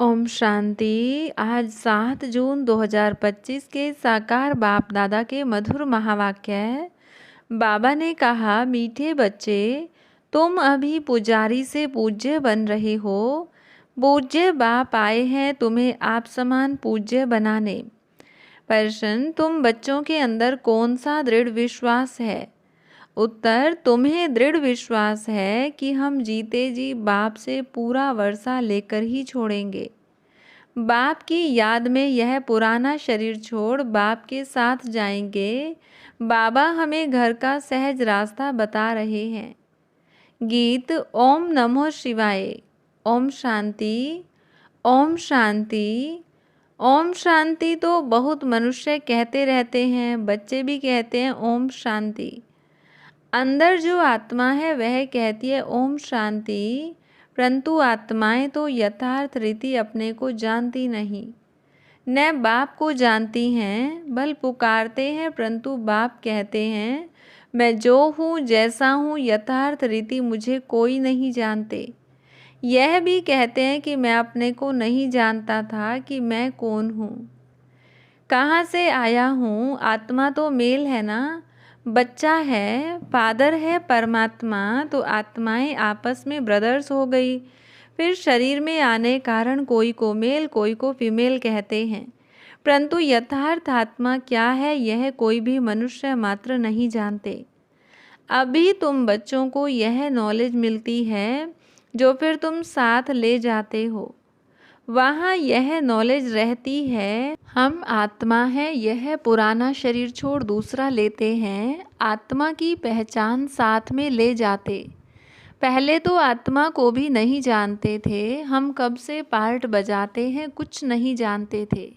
ओम शांति। आज 7 जून 2025 के साकार बाप दादा के मधुर महावाक्य है। बाबा ने कहा, मीठे बच्चे, तुम अभी पुजारी से पूज्य बन रहे हो। पूज्य बाप आए हैं तुम्हें आप समान पूज्य बनाने। प्रश्न, तुम बच्चों के अंदर कौन सा दृढ़ विश्वास है? उत्तर, तुम्हें दृढ़ विश्वास है कि हम जीते जी बाप से पूरा वर्षा लेकर ही छोड़ेंगे। बाप की याद में यह पुराना शरीर छोड़ बाप के साथ जाएंगे। बाबा हमें घर का सहज रास्ता बता रहे हैं। गीत ओम नमो शिवाय। ओम शांति। ओम शांति। ओम शांति तो बहुत मनुष्य कहते रहते हैं, बच्चे भी कहते हैं ओम शांति। अंदर जो आत्मा है वह कहती है ओम शांति, परंतु आत्माएं तो यथार्थ रीति अपने को जानती नहीं, न बाप को जानती हैं। बल पुकारते हैं परंतु बाप कहते हैं, मैं जो हूँ जैसा हूँ यथार्थ रीति मुझे कोई नहीं जानते। यह भी कहते हैं कि मैं अपने को नहीं जानता था कि मैं कौन हूँ, कहाँ से आया हूँ। आत्मा तो मेल है ना, बच्चा है, फादर है परमात्मा, तो आत्माएं आपस में ब्रदर्स हो गई। फिर शरीर में आने कारण कोई को मेल कोई को फीमेल कहते हैं, परंतु यथार्थ आत्मा क्या है यह कोई भी मनुष्य मात्र नहीं जानते। अभी तुम बच्चों को यह नॉलेज मिलती है जो फिर तुम साथ ले जाते हो, वहाँ यह नॉलेज रहती है। हम आत्मा है, यह पुराना शरीर छोड़ दूसरा लेते हैं, आत्मा की पहचान साथ में ले जाते। पहले तो आत्मा को भी नहीं जानते थे, हम कब से पार्ट बजाते हैं कुछ नहीं जानते थे।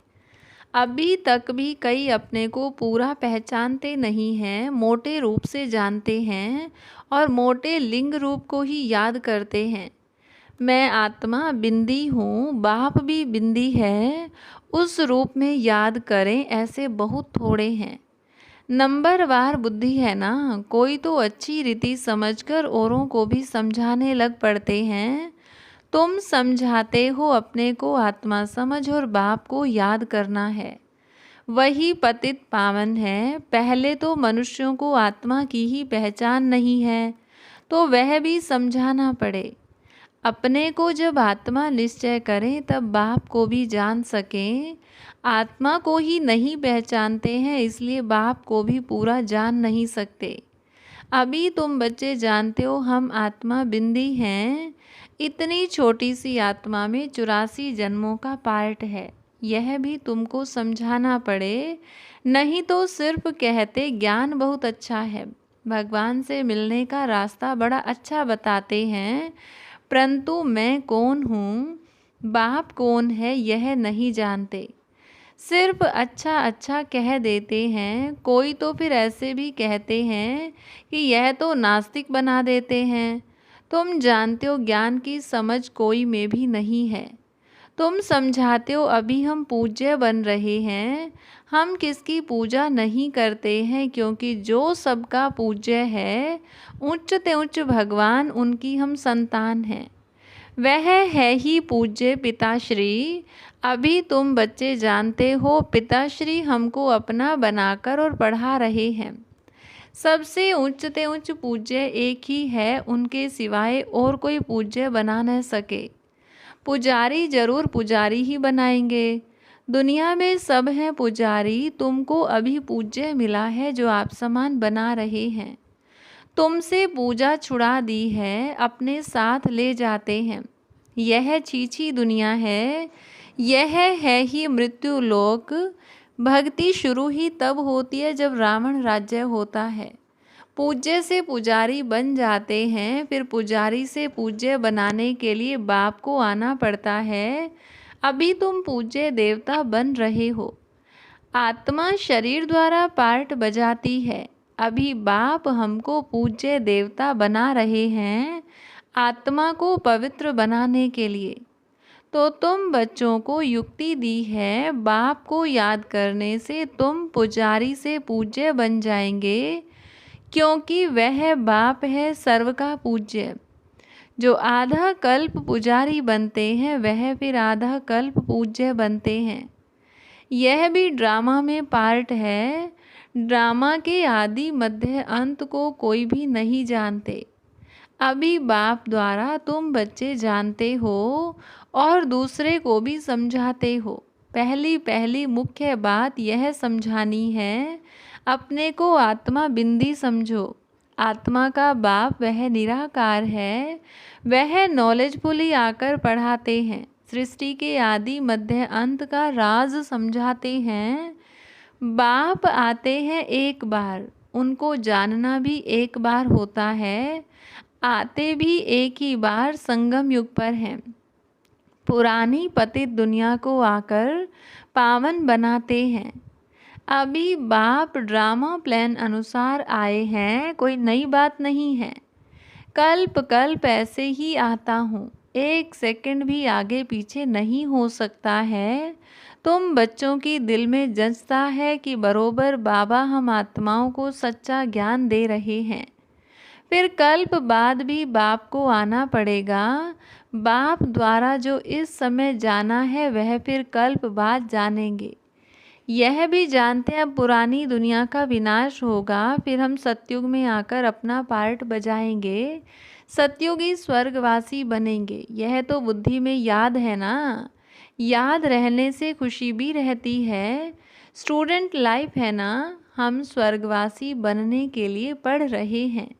अभी तक भी कई अपने को पूरा पहचानते नहीं हैं, मोटे रूप से जानते हैं और मोटे लिंग रूप को ही याद करते हैं। मैं आत्मा बिंदी हूँ, बाप भी बिंदी है, उस रूप में याद करें, ऐसे बहुत थोड़े हैं। नंबरवार बुद्धि है ना, कोई तो अच्छी रीति समझकर औरों को भी समझाने लग पड़ते हैं। तुम समझाते हो अपने को आत्मा समझ और बाप को याद करना है, वही पतित पावन है। पहले तो मनुष्यों को आत्मा की ही पहचान नहीं है, तो वह भी समझाना पड़े। अपने को जब आत्मा निश्चय करें तब बाप को भी जान सकें। आत्मा को ही नहीं पहचानते हैं, इसलिए बाप को भी पूरा जान नहीं सकते। अभी तुम बच्चे जानते हो हम आत्मा बिंदी हैं। इतनी छोटी सी आत्मा में 84 जन्मों का पार्ट है, यह भी तुमको समझाना पड़े। नहीं तो सिर्फ कहते ज्ञान बहुत अच्छा है, भगवान से मिलने का रास्ता बड़ा अच्छा बताते हैं, परंतु मैं कौन हूँ, बाप कौन है यह नहीं जानते। सिर्फ अच्छा अच्छा कह देते हैं। कोई तो फिर ऐसे भी कहते हैं कि यह तो नास्तिक बना देते हैं। तुम जानते हो ज्ञान की समझ कोई में भी नहीं है। तुम समझाते हो अभी हम पूज्य बन रहे हैं, हम किसकी पूजा नहीं करते हैं, क्योंकि जो सबका पूज्य है उच्च ते उच्च भगवान, उनकी हम संतान हैं। वह है ही पूज्य पिताश्री। अभी तुम बच्चे जानते हो पिताश्री हमको अपना बनाकर और पढ़ा रहे हैं। सबसे उच्च ते उच्च पूज्य एक ही है, उनके सिवाय और कोई पूज्य बना न सके। पुजारी जरूर पुजारी ही बनाएंगे। दुनिया में सब हैं पुजारी, तुमको अभी पूज्य मिला है जो आप समान बना रहे हैं। तुमसे पूजा छुड़ा दी है, अपने साथ ले जाते हैं। यह छीछी दुनिया है, यह है ही मृत्यु लोक। भक्ति शुरू ही तब होती है जब रावण राज्य होता है। पूज्य से पुजारी बन जाते हैं, फिर पुजारी से पूज्य बनाने के लिए बाप को आना पड़ता है। अभी तुम पूज्य देवता बन रहे हो। आत्मा शरीर द्वारा पार्ट बजाती है, अभी बाप हमको पूज्य देवता बना रहे हैं, आत्मा को पवित्र बनाने के लिए। तो तुम बच्चों को युक्ति दी है, बाप को याद करने से तुम पुजारी से पूज्य बन जाएंगे, क्योंकि वह बाप है सर्व का पूज्य। जो आधा कल्प पुजारी बनते हैं वह फिर आधा कल्प पूज्य बनते हैं। यह भी ड्रामा में पार्ट है। ड्रामा के आदि मध्य अंत को कोई भी नहीं जानते। अभी बाप द्वारा तुम बच्चे जानते हो और दूसरे को भी समझाते हो। पहली पहली मुख्य बात यह समझानी है, अपने को आत्मा बिंदी समझो। आत्मा का बाप वह निराकार है, वह नॉलेजफुली आकर पढ़ाते हैं, सृष्टि के आदि मध्य अंत का राज समझाते हैं। बाप आते हैं एक बार, उनको जानना भी एक बार होता है। आते भी एक ही बार संगम युग पर हैं। पुरानी पतित दुनिया को आकर पावन बनाते हैं। अभी बाप ड्रामा प्लान अनुसार आए हैं, कोई नई बात नहीं है। कल्प कल्प ऐसे ही आता हूँ, एक सेकंड भी आगे पीछे नहीं हो सकता है। तुम बच्चों की दिल में जचता है कि बरोबर बाबा हम आत्माओं को सच्चा ज्ञान दे रहे हैं। फिर कल्प बाद भी बाप को आना पड़ेगा। बाप द्वारा जो इस समय जाना है वह फिर कल्प बाद जानेंगे। यह भी जानते हैं अब पुरानी दुनिया का विनाश होगा, फिर हम सतयुग में आकर अपना पार्ट बजाएंगे, सतयुगी स्वर्गवासी बनेंगे। यह तो बुद्धि में याद है ना। याद रहने से खुशी भी रहती है। स्टूडेंट लाइफ है ना, हम स्वर्गवासी बनने के लिए पढ़ रहे हैं।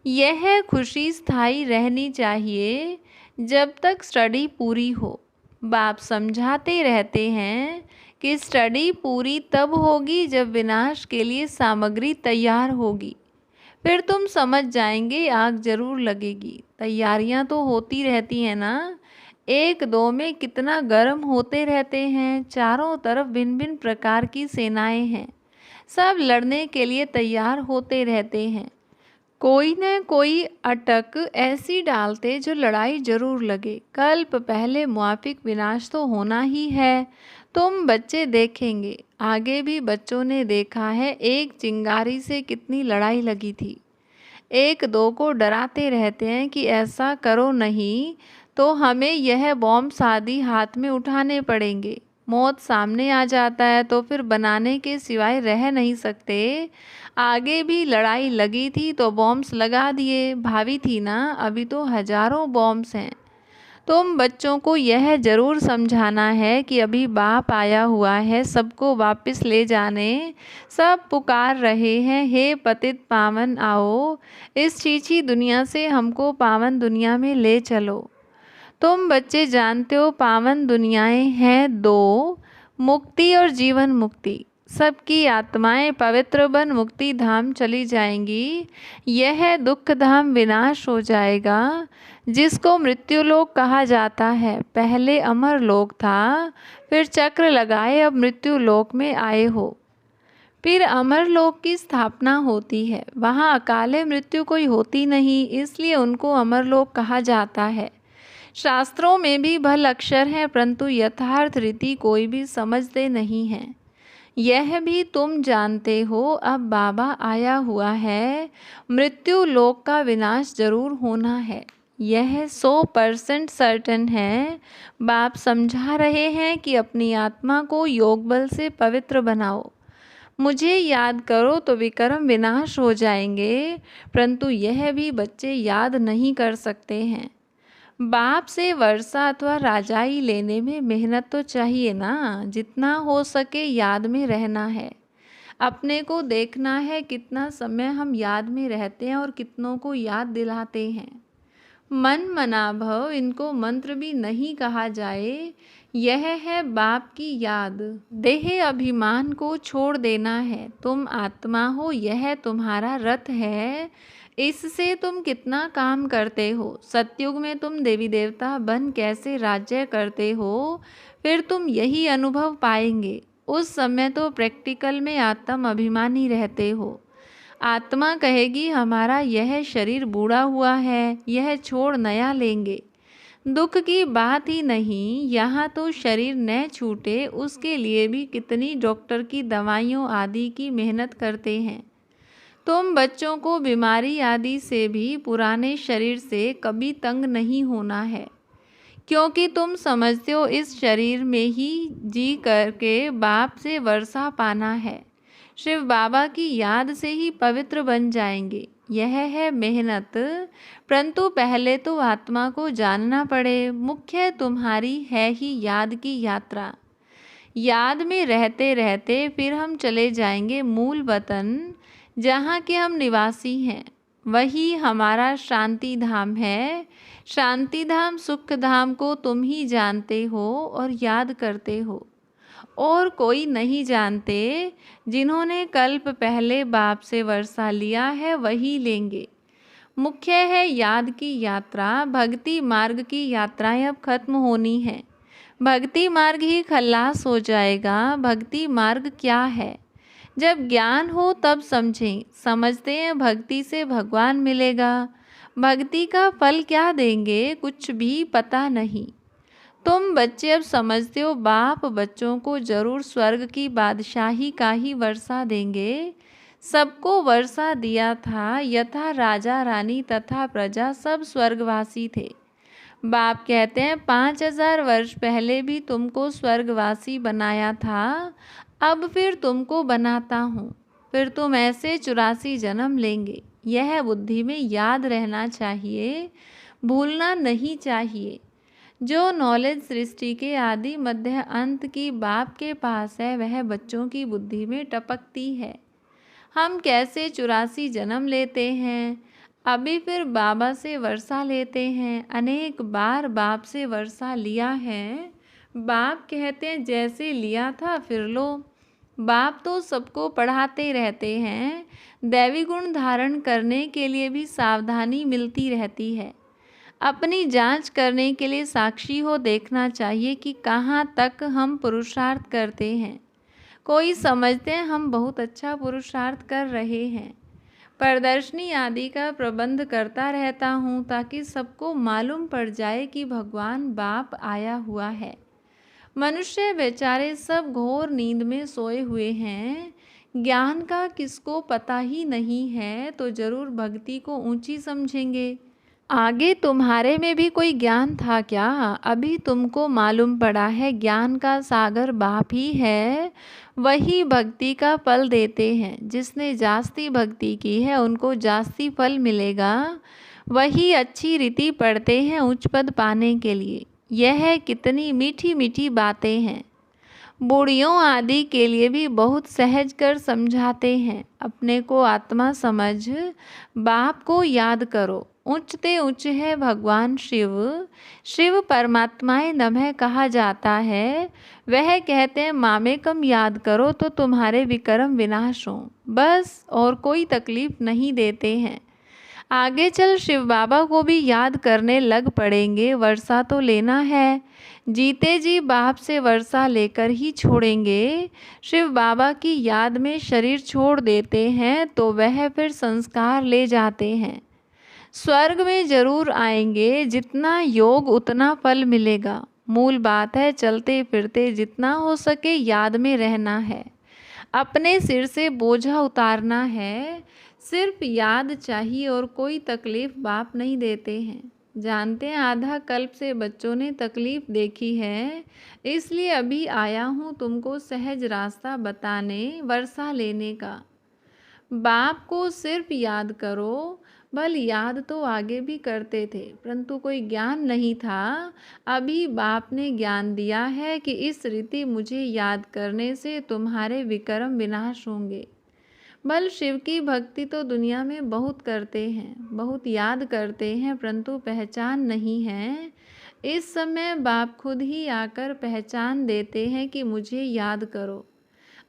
यह खुशी स्थायी रहनी चाहिए जब तक स्टडी पूरी हो। बाप समझाते रहते हैं कि स्टडी पूरी तब होगी जब विनाश के लिए सामग्री तैयार होगी। फिर तुम समझ जाएंगे, आग जरूर लगेगी। तैयारियां तो होती रहती हैं ना, एक दो में कितना गर्म होते रहते हैं। चारों तरफ भिन्न भिन्न प्रकार की सेनाएं हैं, सब लड़ने के लिए तैयार होते रहते हैं। कोई न कोई अटक ऐसी डालते जो लड़ाई जरूर लगे। कल्प पहले मुआफिक विनाश तो होना ही है। तुम बच्चे देखेंगे, आगे भी बच्चों ने देखा है, एक चिंगारी से कितनी लड़ाई लगी थी। एक दो को डराते रहते हैं कि ऐसा करो नहीं तो हमें यह बॉम्ब आदि हाथ में उठाने पड़ेंगे। मौत सामने आ जाता है तो फिर बनाने के सिवाय रह नहीं सकते। आगे भी लड़ाई लगी थी तो बॉम्ब्स लगा दिए, भावी थी ना, अभी तो हजारों बॉम्ब्स हैं। तुम बच्चों को यह जरूर समझाना है कि अभी बाप आया हुआ है सबको वापस ले जाने। सब पुकार रहे हैं, हे पतित पावन आओ, इस छीछी दुनिया से हमको पावन दुनिया में ले चलो। तुम बच्चे जानते हो पावन दुनियाएं हैं दो, मुक्ति और जीवन मुक्ति। सबकी आत्माएं पवित्र बन मुक्ति धाम चली जाएंगी। यह दुख धाम विनाश हो जाएगा, जिसको मृत्यु लोक कहा जाता है। पहले अमर लोक था, फिर चक्र लगाए अब मृत्यु लोक में आए हो। फिर अमर लोक की स्थापना होती है, वहाँ अकाले मृत्यु कोई होती नहीं, इसलिए उनको अमर लोक कहा जाता है। शास्त्रों में भी भल अक्षर हैं, परंतु यथार्थ रीति कोई भी समझते नहीं हैं। यह भी तुम जानते हो, अब बाबा आया हुआ है, मृत्यु लोक का विनाश जरूर होना है। यह 100% सर्टेन है। बाप समझा रहे हैं कि अपनी आत्मा को योग बल से पवित्र बनाओ। मुझे याद करो तो विकर्म विनाश हो जाएंगे, परंतु यह भी बच्चे याद नहीं कर सकते हैं। बाप से वर्षा अथवा राजाई लेने में मेहनत तो चाहिए ना, जितना हो सके याद में रहना है। अपने को देखना है कितना समय हम याद में रहते हैं और कितनों को याद दिलाते हैं। मन मनाभव, इनको मंत्र भी नहीं कहा जाए, यह है बाप की याद। देह अभिमान को छोड़ देना है। तुम आत्मा हो, यह तुम्हारा रथ है, इससे तुम कितना काम करते हो। सतयुग में तुम देवी देवता बन कैसे राज्य करते हो, फिर तुम यही अनुभव पाएंगे। उस समय तो प्रैक्टिकल में आत्म अभिमानी रहते हो। आत्मा कहेगी हमारा यह शरीर बूढ़ा हुआ है, यह छोड़ नया लेंगे। दुख की बात ही नहीं, यहाँ तो शरीर न छूटे उसके लिए भी कितनी डॉक्टर की दवाइयों आदि की मेहनत करते हैं। तुम बच्चों को बीमारी आदि से भी पुराने शरीर से कभी तंग नहीं होना है, क्योंकि तुम समझते हो इस शरीर में ही जी करके बाप से वर्षा पाना है। शिव बाबा की याद से ही पवित्र बन जाएंगे। यह है मेहनत, परंतु पहले तो आत्मा को जानना पड़े। मुख्य तुम्हारी है ही याद की यात्रा। याद में रहते रहते फिर हम चले जाएंगे मूल वतन, जहाँ के हम निवासी हैं। वही हमारा शांति धाम है। शांति धाम सुख धाम को तुम ही जानते हो और याद करते हो, और कोई नहीं जानते। जिन्होंने कल्प पहले बाप से वर्षा लिया है वही लेंगे। मुख्य है याद की यात्रा। भक्ति मार्ग की यात्राएं अब खत्म होनी है। भक्ति मार्ग ही खल्लास हो जाएगा। भक्ति मार्ग क्या है? जब ज्ञान हो तब समझें। समझते हैं भक्ति से भगवान मिलेगा। भक्ति का फल क्या देंगे कुछ भी पता नहीं। तुम बच्चे अब समझते हो बाप बच्चों को जरूर स्वर्ग की बादशाही का ही वर्षा देंगे। सबको वर्षा दिया था। यथा राजा रानी तथा प्रजा सब स्वर्गवासी थे। बाप कहते हैं 5000 वर्ष पहले भी तुमको स्वर्गवासी बनाया था, अब फिर तुमको बनाता हूँ। फिर तुम ऐसे 84 जन्म लेंगे। यह बुद्धि में याद रहना चाहिए, भूलना नहीं चाहिए। जो नॉलेज सृष्टि के आदि मध्य अंत की बाप के पास है वह बच्चों की बुद्धि में टपकती है। हम कैसे 84 जन्म लेते हैं, अभी फिर बाबा से वर्षा लेते हैं। अनेक बार बाप से वर्षा लिया है। बाप कहते हैं जैसे लिया था फिर लो। बाप तो सबको पढ़ाते रहते हैं। दैवी गुण धारण करने के लिए भी सावधानी मिलती रहती है। अपनी जांच करने के लिए साक्षी हो देखना चाहिए कि कहाँ तक हम पुरुषार्थ करते हैं। कोई समझते हैं हम बहुत अच्छा पुरुषार्थ कर रहे हैं। प्रदर्शनी आदि का प्रबंध करता रहता हूँ ताकि सबको मालूम पड़ जाए कि भगवान बाप आया हुआ है। मनुष्य बेचारे सब घोर नींद में सोए हुए हैं। ज्ञान का किसको पता ही नहीं है तो जरूर भक्ति को ऊंची समझेंगे। आगे तुम्हारे में भी कोई ज्ञान था क्या? अभी तुमको मालूम पड़ा है ज्ञान का सागर बाप ही है। वही भक्ति का फल देते हैं। जिसने जास्ती भक्ति की है उनको जास्ती फल मिलेगा। वही अच्छी रीति पढ़ते हैं उच्च पद पाने के लिए। यह कितनी मीठी मीठी बातें हैं। बूढ़ियों आदि के लिए भी बहुत सहज कर समझाते हैं। अपने को आत्मा समझ बाप को याद करो। उच्चते उच्च है भगवान शिव। शिव परमात्माए नमः कहा जाता है। वह कहते हैं मामे कम याद करो तो तुम्हारे विक्रम विनाश हो। बस और कोई तकलीफ नहीं देते हैं। आगे चल शिव बाबा को भी याद करने लग पड़ेंगे। वर्षा तो लेना है। जीते जी बाप से वर्षा लेकर ही छोड़ेंगे। शिव बाबा की याद में शरीर छोड़ देते हैं तो वह फिर संस्कार ले जाते हैं। स्वर्ग में जरूर आएंगे। जितना योग उतना फल मिलेगा। मूल बात है चलते फिरते जितना हो सके याद में रहना है। अपने सिर से बोझा उतारना है। सिर्फ याद चाहिए और कोई तकलीफ बाप नहीं देते हैं। जानते हैं आधा कल्प से बच्चों ने तकलीफ देखी है, इसलिए अभी आया हूँ तुमको सहज रास्ता बताने, वर्षा लेने का। बाप को सिर्फ याद करो। बल याद तो आगे भी करते थे परंतु कोई ज्ञान नहीं था। अभी बाप ने ज्ञान दिया है कि इस रीति मुझे याद करने से तुम्हारे विक्रम विनाश होंगे। बल शिव की भक्ति तो दुनिया में बहुत करते हैं, बहुत याद करते हैं परंतु पहचान नहीं है। इस समय बाप खुद ही आकर पहचान देते हैं कि मुझे याद करो।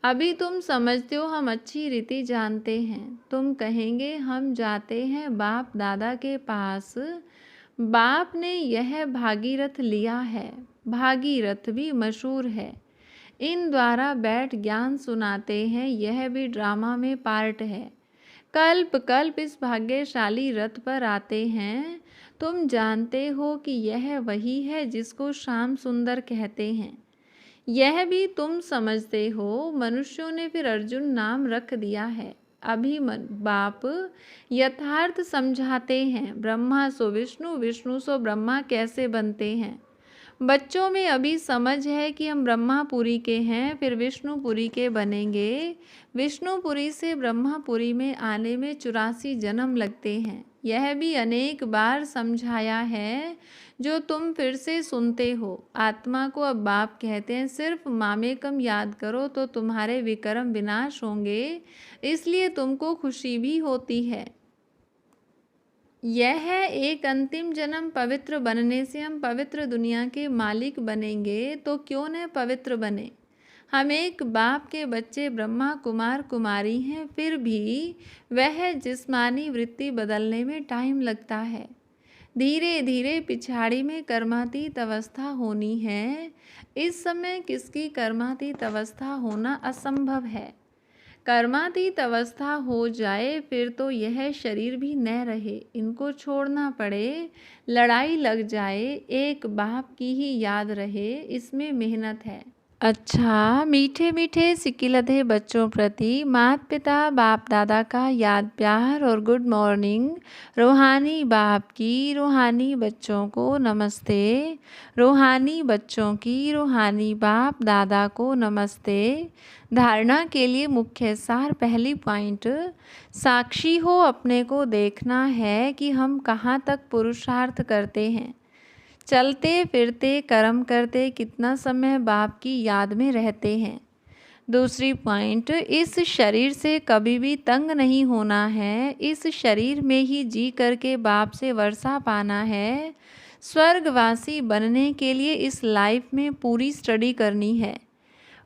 अभी तुम समझते हो हम अच्छी रीति जानते हैं। तुम कहेंगे हम जाते हैं बाप दादा के पास। बाप ने यह भागीरथ लिया है। भागीरथ भी मशहूर है। इन द्वारा बैठ ज्ञान सुनाते हैं। यह भी ड्रामा में पार्ट है। कल्प कल्प इस भाग्यशाली रथ पर आते हैं। तुम जानते हो कि यह वही है जिसको श्याम सुंदर कहते हैं। यह भी तुम समझते हो। मनुष्यों ने फिर अर्जुन नाम रख दिया है। अभी बाप यथार्थ समझाते हैं, ब्रह्मा सो विष्णु, विष्णु सो ब्रह्मा कैसे बनते हैं। बच्चों में अभी समझ है कि हम ब्रह्मापुरी के हैं, फिर विष्णुपुरी के बनेंगे। विष्णुपुरी से ब्रह्मापुरी में आने में 84 जन्म लगते हैं। यह भी अनेक बार समझाया है, जो तुम फिर से सुनते हो। आत्मा को अब बाप कहते हैं, सिर्फ मामेकम याद करो तो तुम्हारे विकर्म विनाश होंगे, इसलिए तुमको खुशी भी होती है। यह है एक अंतिम जन्म पवित्र बनने से हम पवित्र दुनिया के मालिक बनेंगे, तो क्यों न पवित्र बने। हम एक बाप के बच्चे ब्रह्मा कुमार कुमारी हैं, फिर भी वह जिस्मानी वृत्ति बदलने में टाइम लगता है। धीरे धीरे पिछाड़ी में कर्मातीत अवस्था होनी है। इस समय किसकी कर्मातीत अवस्था होना असंभव है। कर्मातीत अवस्था हो जाए फिर तो यह शरीर भी न रहे, इनको छोड़ना पड़े, लड़ाई लग जाए, एक बाप की ही याद रहे, इसमें मेहनत है। अच्छा, मीठे मीठे सिकिलधे बच्चों प्रति माता पिता बाप दादा का याद प्यार और गुड मॉर्निंग। रूहानी बाप की रूहानी बच्चों को नमस्ते। रूहानी बच्चों की रूहानी बाप दादा को नमस्ते। धारणा के लिए मुख्य सार, पहली पॉइंट, साक्षी हो अपने को देखना है कि हम कहाँ तक पुरुषार्थ करते हैं। चलते फिरते कर्म करते कितना समय बाप की याद में रहते हैं। दूसरी पॉइंट, इस शरीर से कभी भी तंग नहीं होना है, इस शरीर में ही जी करके बाप से वर्षा पाना है। स्वर्गवासी बनने के लिए इस लाइफ में पूरी स्टडी करनी है।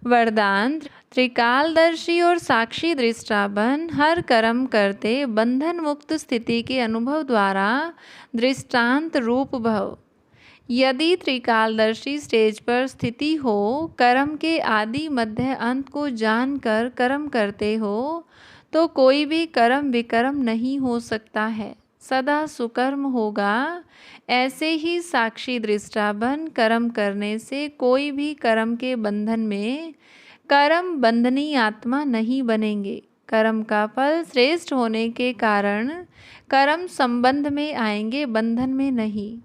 वरदान, त्रिकालदर्शी और साक्षी दृष्टा बन, हर कर्म करते बंधन मुक्त स्थिति के अनुभव द्वारा दृष्टांत रूप भव। यदि त्रिकालदर्शी स्टेज पर स्थिति हो, कर्म के आदि मध्य अंत को जानकर कर्म करते हो, तो कोई भी कर्म विकर्म नहीं हो सकता है, सदा सुकर्म होगा। ऐसे ही साक्षी दृष्टा बन कर्म करने से कोई भी कर्म के बंधन में कर्म बंधनी आत्मा नहीं बनेंगे। कर्म का फल श्रेष्ठ होने के कारण कर्म संबंध में आएंगे, बंधन में नहीं।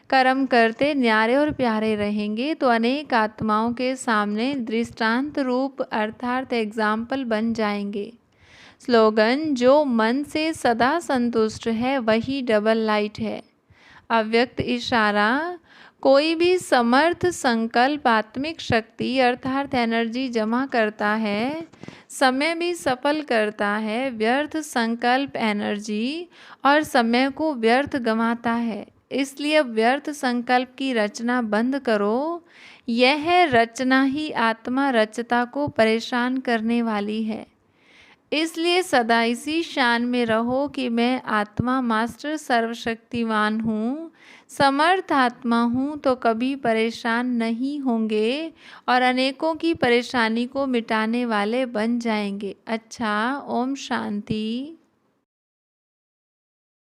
कर्म करते न्यारे और प्यारे रहेंगे तो अनेक आत्माओं के सामने दृष्टांत रूप अर्थात एग्जाम्पल बन जाएंगे। स्लोगन, जो मन से सदा संतुष्ट है वही डबल लाइट है। अव्यक्त इशारा, कोई भी समर्थ संकल्प आत्मिक शक्ति अर्थात एनर्जी जमा करता है, समय भी सफल करता है। व्यर्थ संकल्प एनर्जी और समय को व्यर्थ गंवाता है, इसलिए व्यर्थ संकल्प की रचना बंद करो। यह रचना ही आत्मा रचता को परेशान करने वाली है। इसलिए सदा इसी शान में रहो कि मैं आत्मा मास्टर सर्वशक्तिवान हूँ, समर्थ आत्मा हूँ, तो कभी परेशान नहीं होंगे और अनेकों की परेशानी को मिटाने वाले बन जाएंगे। अच्छा, ओम शांति।